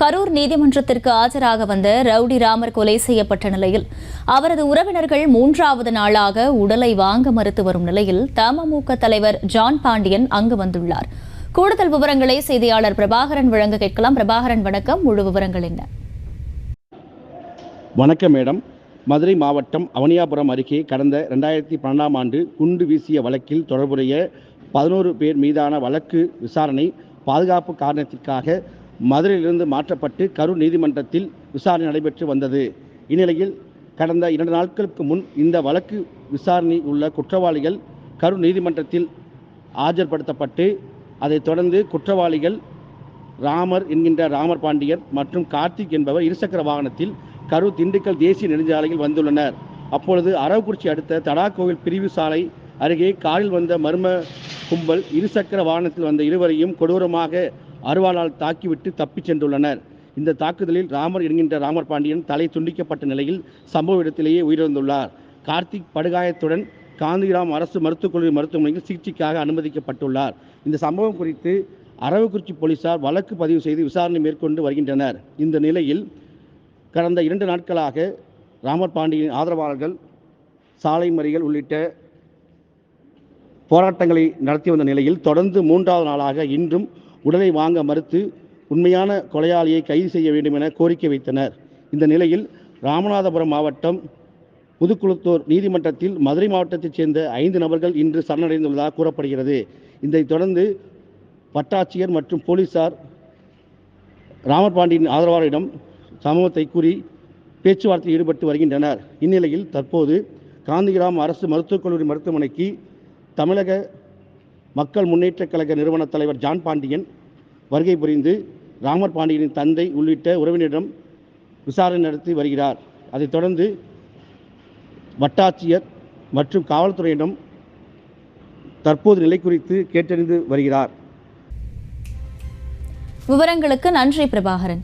கரூர் நீதிமன்றத்திற்கு ஆஜராக வந்த ரவுடி ராமர் கொலை செய்யப்பட்ட நிலையில் அவரது உறவினர்கள் 3வது நாளாக உடலை வாங்க மறுத்து வரும் நிலையில் தமுக தலைவர் ஜான் பாண்டியன் அங்கு வந்துள்ளார். கூடுதல் விவரங்களை செய்தியாளர் பிரபாகரன் வழங்க கேட்கலாம். பிரபாகரன் வணக்கம். முழு விவரங்கள் என்ன? வணக்கம் மேடம். மதுரை மாவட்டம் அவனியாபுரம் அருகே கடந்த 2012ஆம் ஆண்டு குண்டு வீசிய வழக்கில் தொடர்புடைய 11 பேர் மீதான வழக்கு விசாரணை பாதுகாப்பு காரணத்திற்காக மதுரையிலிருந்து மாற்றப்பட்டு கரூர் நீதிமன்றத்தில் விசாரணை நடைபெற்று வந்தது. இந்நிலையில் கடந்த 2 நாட்களுக்கு முன் இந்த வழக்கு விசாரணை உள்ள குற்றவாளிகள் கரூர் நீதிமன்றத்தில் ஆஜர்படுத்தப்பட்டு அதைத் தொடர்ந்து குற்றவாளிகள் ராமர் என்கின்ற ராமர் பாண்டியன் மற்றும் கார்த்திக் என்பவர் இருசக்கர வாகனத்தில் கரூர் திண்டுக்கல் தேசிய நெடுஞ்சாலையில் வந்துள்ளனர். அப்பொழுது அரவக்குறிச்சி அடுத்த தடாகோவில் பிரிவு சாலை அருகே காரில் வந்த மர்ம கும்பல் இருசக்கர வாகனத்தில் வந்த இருவரையும் கொடூரமாக அருவாளால் தாக்கிவிட்டு தப்பிச் சென்றுள்ளனர். இந்த தாக்குதலில் ராமர் என்கின்ற ராமர் பாண்டியன் தலை துண்டிக்கப்பட்ட நிலையில் சம்பவ இடத்திலேயே உயிரிழந்துள்ளார். கார்த்திக் படுகாயத்துடன் காந்திகிராம் அரசு மருத்துவக் கல்லூரி மருத்துவமனையில் சிகிச்சைக்காக அனுமதிக்கப்பட்டுள்ளார். இந்த சம்பவம் குறித்து அரவக்குறிச்சி போலீசார் வழக்கு பதிவு செய்து விசாரணை மேற்கொண்டு வருகின்றனர். இந்த நிலையில் கடந்த 2 நாட்களாக ராமர் பாண்டியனின் ஆதரவாளர்கள் சாலை மறியல் உள்ளிட்ட போராட்டங்களை நடத்தி வந்த நிலையில் தொடர்ந்து 3வது நாளாக இன்றும் உடலை வாங்க மறுத்து உண்மையான கொலையாளியை கைது செய்ய வேண்டும் என கோரிக்கை வைத்தனர். இந்த நிலையில் ராமநாதபுரம் மாவட்டம் புதுக்குளத்தூர் நீதிமன்றத்தில் மதுரை மாவட்டத்தைச் சேர்ந்த 5 நபர்கள் இன்று சரணடைந்துள்ளதாக கூறப்படுகிறது. இதைத் தொடர்ந்து வட்டாட்சியர் மற்றும் போலீசார் ராமர் பாண்டியன் ஆதரவாளரிடம் சம்பவத்தை கூறி பேச்சுவார்த்தையில் ஈடுபட்டு வருகின்றனர். இந்நிலையில் தற்போது காந்திகிராம் அரசு மருத்துவக் கல்லூரி மருத்துவமனைக்கு தமிழக மக்கள் முன்னேற்றக் கழக நிறுவன தலைவர் ஜான் பாண்டியன் வருகை புரிந்து ராமர் பாண்டியனின் தந்தை உள்ளிட்ட உறவினரிடம் விசாரணை நடத்தி வருகிறார். அதைத் தொடர்ந்து வட்டாட்சியர் மற்றும் காவல்துறையிடம் தற்போது நிலை குறித்து கேட்டறிந்து வருகிறார். விவரங்களுக்கு நன்றி பிரபாகரன்.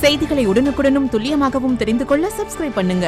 செய்திகளை உடனுக்குடனும் துல்லியமாகவும் தெரிந்து கொள்ள சப்ஸ்கிரைப் பண்ணுங்க.